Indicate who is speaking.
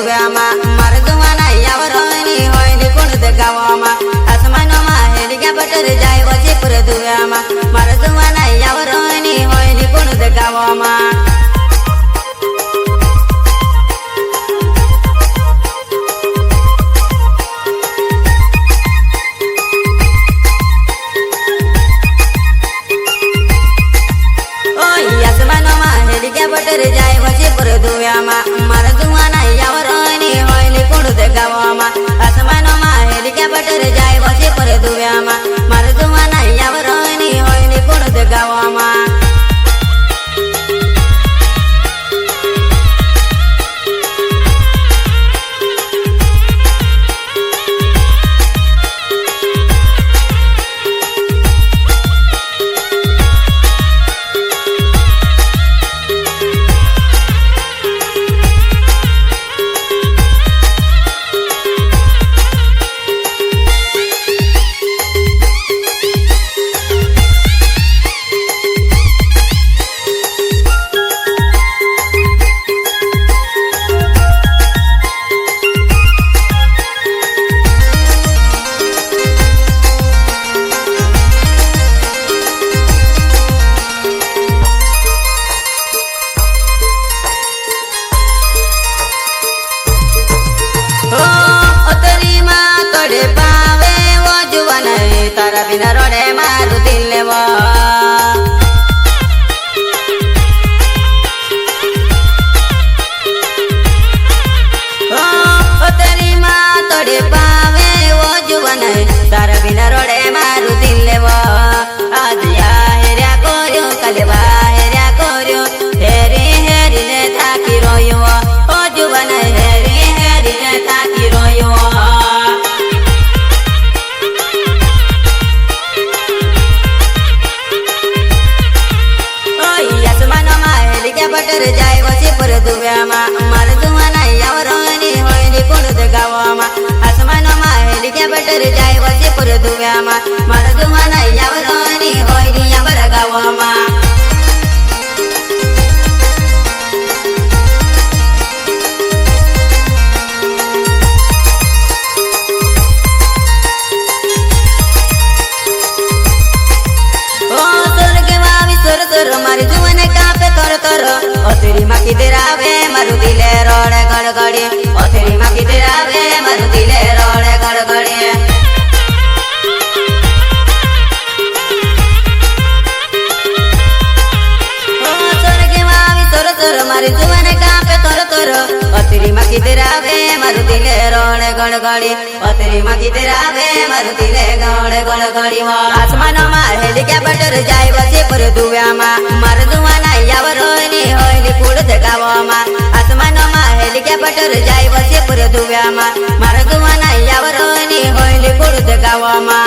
Speaker 1: दुव्यामा मार दुवाना यावरोनी होय कोण देगावामा आसमानोमा हेलिकॉप्टर जाय वचे पर दुव्यामा मार दुवाना यावरोनी होय कोण देगावामा हेलिकॉप्टर जाय वचे पर दुव्यामा मार दुवाना यावरोनी होय कोण देगावामा आसमानोमा हेलिकॉप्टर जाय वचे पर दुव्यामा मार दुवाना यावरोनी होय कोण देगावामा तारा बिना रोडे मारू दिले वो तेरी माँ तोड़े पावे वो जुवन तारा बिना रोडे मारू दिले वो आज या हेरिया कोरियो कलवा हेरिया कोरियो हेरी हेरी ने थाकी रोयो ओ जुवन हेरी हेरी ने थाकी रोयो हेलिकॉप्टर जाय वचे पर दुव्यामा मार दुवाना यावरोनी होय कोण देगावामा आसमानोमा हेलिकॉप्टर जाय वचे पर दुव्यामा मार दुवाना यावरोनी होय यावर गावामा मारी जुवन कापे तर तर तेरी माँ की तेरावे मारू दिले रोड़े गड़गड़ी तेरी माँ की तेरावे मारू दिले रोड़े गड़गड़ी मारी जुवन कापे तर तर तेरी माँ की तेरावे मारू दिले रोड़े गड़गड़ी तेरी माँ की तेरावे मारू दिले गड़े गड़गड़ी आसमानोमा हेलिकॉप्टर जाय वचे पर दुव्यामा मार दुवाना यावरोनी होय कोण देगावामा आसमानोमा हेलिकॉप्टर जाय वचे पर दुव्यामा मार दुवाना यावरोनी होय कोण देगावामा